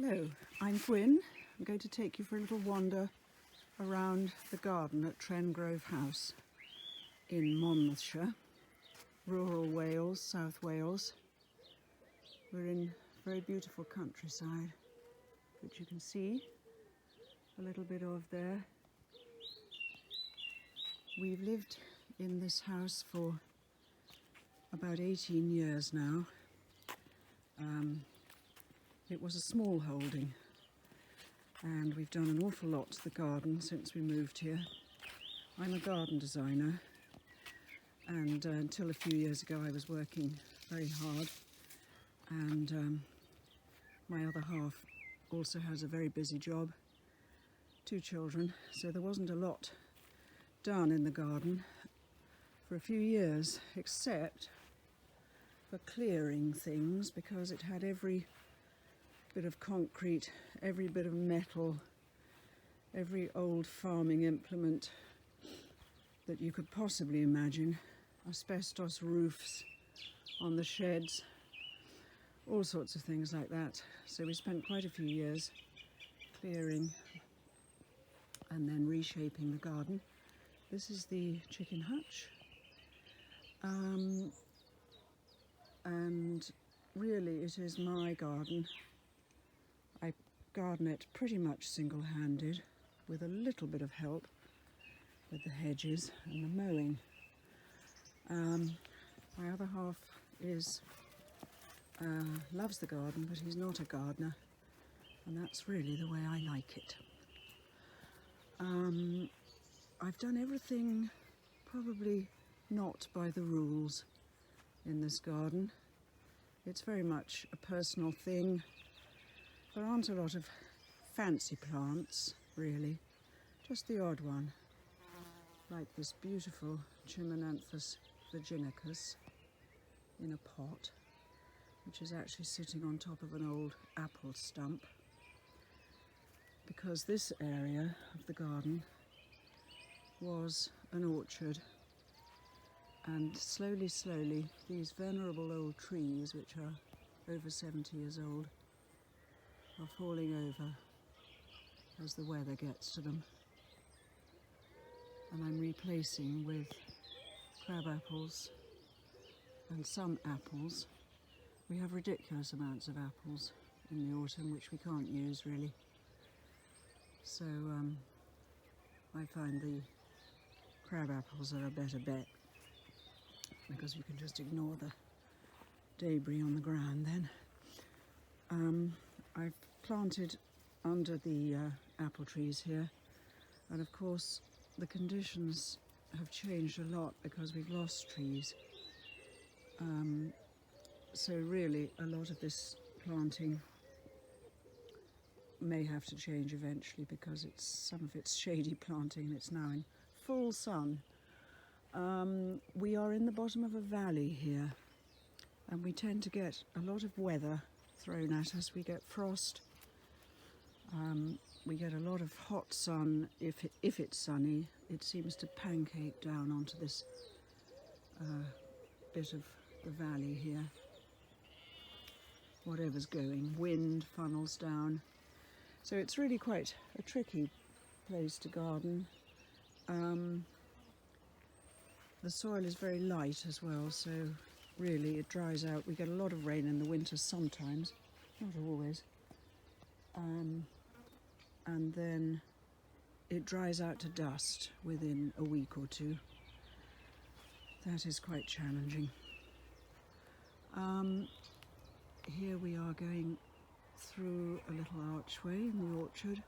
Hello, I'm Guin. I'm going to take you for a little wander around the garden at Trengrove House in Monmouthshire, rural Wales, South Wales. We're in very beautiful countryside, which you can see a little bit of there. We've lived in this house for about 18 years now. It was a small holding, and we've done an awful lot to the garden since we moved here. I'm a garden designer, and until a few years ago I was working very hard, and my other half also has a very busy job, 2 children, so there wasn't a lot done in the garden for a few years, except for clearing things, because it had every bit of concrete, every bit of metal, every old farming implement that you could possibly imagine, asbestos roofs on the sheds, all sorts of things like that. So we spent quite a few years clearing and then reshaping the garden. This is the chicken hutch, and really it is my garden. I garden it pretty much single-handed, with a little bit of help with the hedges and the mowing. My other half loves the garden, but he's not a gardener, and that's really the way I like it. I've done everything probably not by the rules in this garden. It's very much a personal thing. There aren't a lot of fancy plants, really, just the odd one, like this beautiful Chimonanthus virginicus in a pot, which is actually sitting on top of an old apple stump, because this area of the garden was an orchard, and slowly these venerable old trees, which are over 70 years old, are falling over as the weather gets to them, and I'm replacing with crab apples and some apples. We have ridiculous amounts of apples in the autumn which we can't use really, so I find the crab apples are a better bet, because you can just ignore the debris on the ground then. I've planted under the apple trees here, and of course the conditions have changed a lot because we've lost trees. So really a lot of this planting may have to change eventually, because some of it's shady planting and it's now in full sun. We are in the bottom of a valley here, and we tend to get a lot of weather thrown at us. We get frost, we get a lot of hot sun. If it's sunny, it seems to pancake down onto this bit of the valley here. Whatever's going, wind funnels down. So it's really quite a tricky place to garden. The soil is very light as well, so really it dries out. We get a lot of rain in the winter sometimes, not always, and then it dries out to dust within a week or two. That is quite challenging. Here we are going through a little archway in the orchard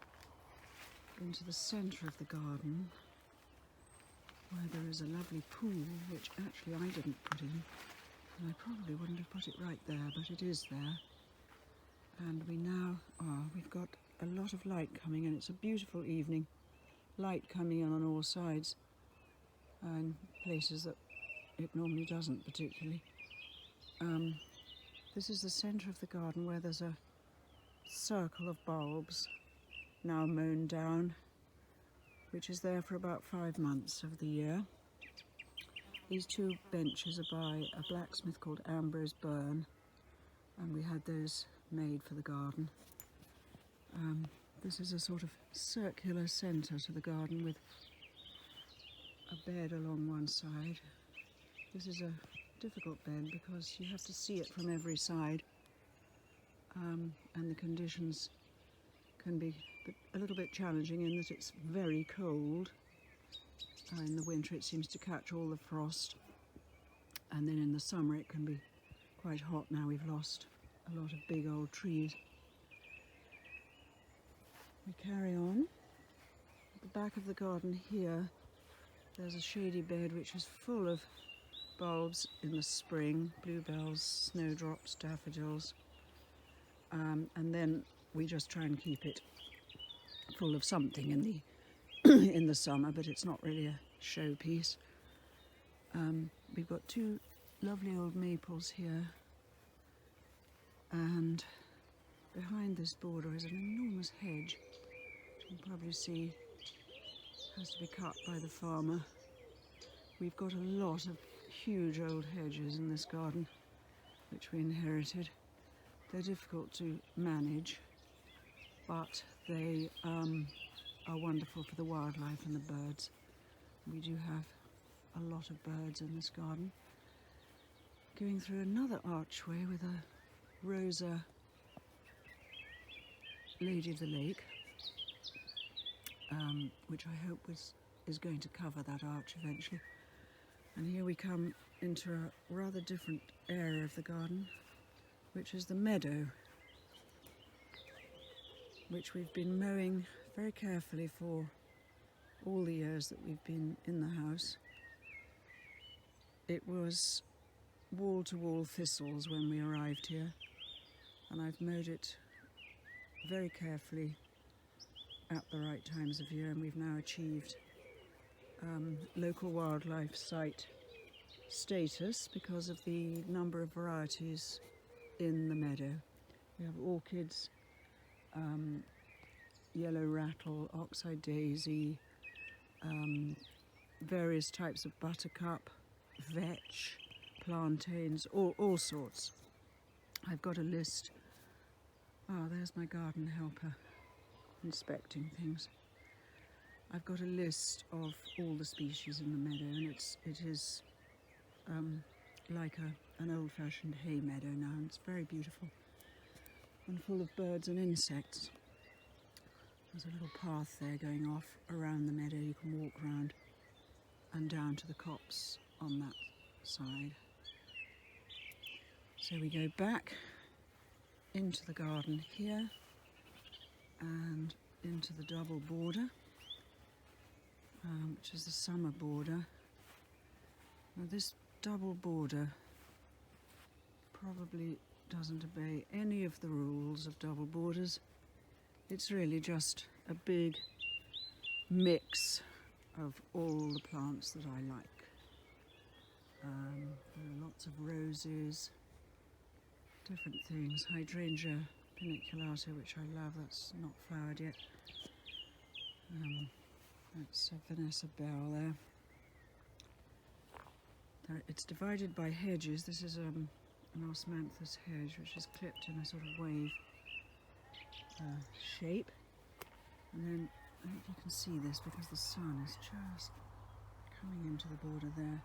into the centre of the garden, where there is a lovely pool, which actually I didn't put in, and I probably wouldn't have put it right there, but it is there. And we've got a lot of light coming in. It's a beautiful evening, light coming in on all sides, and places that it normally doesn't particularly. This is the centre of the garden, where there's a circle of bulbs now mown down, which is there for about 5 months of the year. These 2 benches are by a blacksmith called Ambrose Byrne, and we had those made for the garden. This is a sort of circular centre to the garden with a bed along one side. This is a difficult bed because you have to see it from every side, and the conditions can be a little bit challenging in that it's very cold. In the winter it seems to catch all the frost, and then in the summer it can be quite hot. Now we've lost a lot of big old trees. We carry on. At the back of the garden here there's a shady bed which is full of bulbs in the spring, bluebells, snowdrops, daffodils, and then we just try and keep it full of something in the in the summer, but it's not really a showpiece. We've got two lovely old maples here, and behind this border is an enormous hedge, which you can probably see has to be cut by the farmer. We've got a lot of huge old hedges in this garden, which we inherited. They're difficult to manage, but they are wonderful for the wildlife and the birds. We do have a lot of birds in this garden. Going through another archway with a Rosa Lady of the Lake, which I hope is going to cover that arch eventually. And here we come into a rather different area of the garden, which is the meadow, which we've been mowing very carefully for all the years that we've been in the house. It was wall-to-wall thistles when we arrived here, and I've mowed it very carefully at the right times of year, and we've now achieved local wildlife site status because of the number of varieties in the meadow. We have orchids, yellow rattle, oxeye daisy, various types of buttercup, vetch, plantains, all sorts. I've got a list. Ah, there's my garden helper inspecting things. I've got a list of all the species in the meadow, and it is like an old-fashioned hay meadow now, and it's very beautiful and full of birds and insects. There's a little path there going off around the meadow. You can walk round and down to the copse on that side. So we go back into the garden here and into the double border, which is the summer border. Now this double border probably doesn't obey any of the rules of double borders. It's really just a big mix of all the plants that I like. There are lots of roses, different things. Hydrangea paniculata, which I love, that's not flowered yet. That's Vanessa Bell there. It's divided by hedges. This is an osmanthus hedge, which is clipped in a sort of wave shape. And then, I hope you can see this because the sun is just coming into the border there.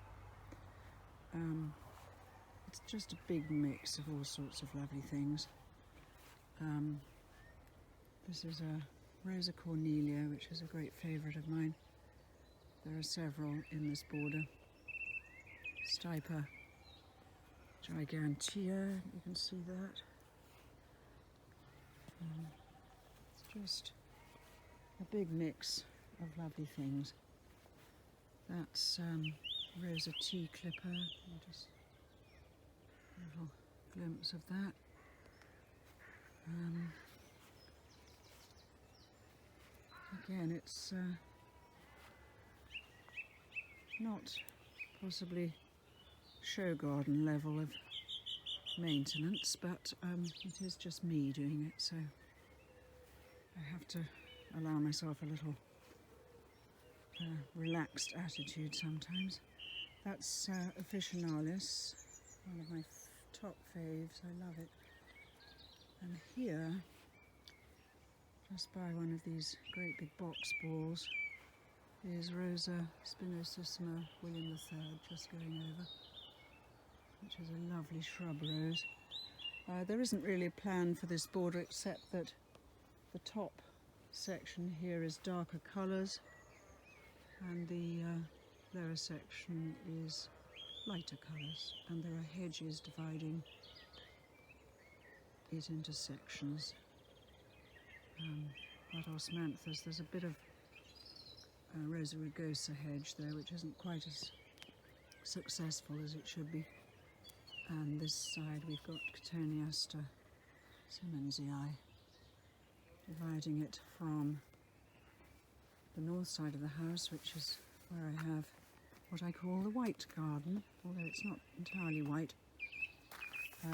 It's just a big mix of all sorts of lovely things. This is a Rosa Cornelia, which is a great favourite of mine. There are several in this border. Stipa gigantea, you can see that. It's just a big mix of lovely things. That's Rosa tea clipper. Just a little glimpse of that. Again, it's not possibly show garden level of maintenance, but it is just me doing it, so I have to allow myself a little relaxed attitude sometimes. That's Officinalis, one of my top faves. I love it. And here just by one of these great big box balls is Rosa spinosissima William III, just going over, which is a lovely shrub rose. There isn't really a plan for this border except that the top section here is darker colours and the lower section is lighter colours, and there are hedges dividing it into sections. At Osmanthus there's a bit of Rosa rugosa hedge there, which isn't quite as successful as it should be. And this side we've got Cotoneaster Simonsii, dividing it from the north side of the house, which is where I have what I call the white garden, although it's not entirely white.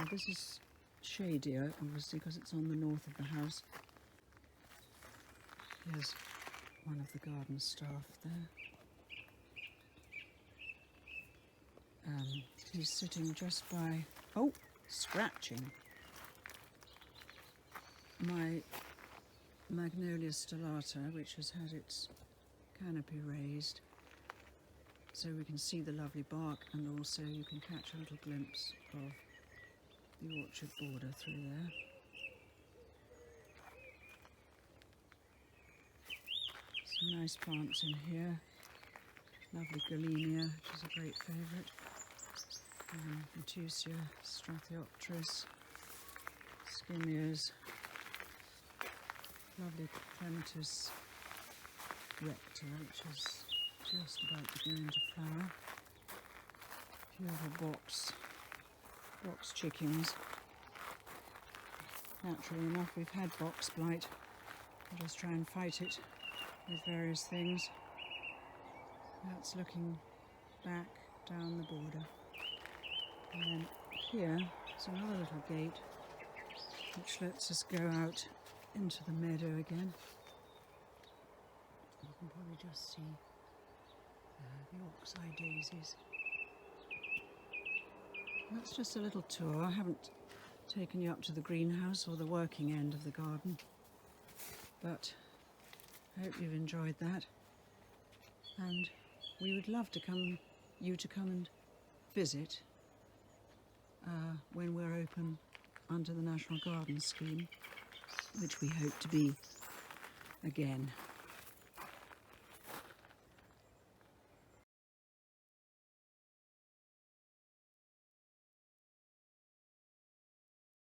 This is shadier, obviously, because it's on the north of the house. Here's one of the garden staff there. He's sitting just by, oh, scratching my Magnolia stellata, which has had its canopy raised, so we can see the lovely bark, and also you can catch a little glimpse of the orchard border through there. Some nice plants in here. Lovely Gallenia, which is a great favourite. Monmouthshire, Strathiopteris, Skimias. Lovely Clematis recta, which is just about to go into flower. A few little box chickens. Naturally enough, we've had box blight. We'll just try and fight it with various things. That's looking back down the border. And then here is another little gate which lets us go out into the meadow again. You can probably just see the oxeye daisies. That's just a little tour. I haven't taken you up to the greenhouse or the working end of the garden, but I hope you've enjoyed that. And we would love you to come and visit when we're open under the National Garden Scheme, which we hope to be again.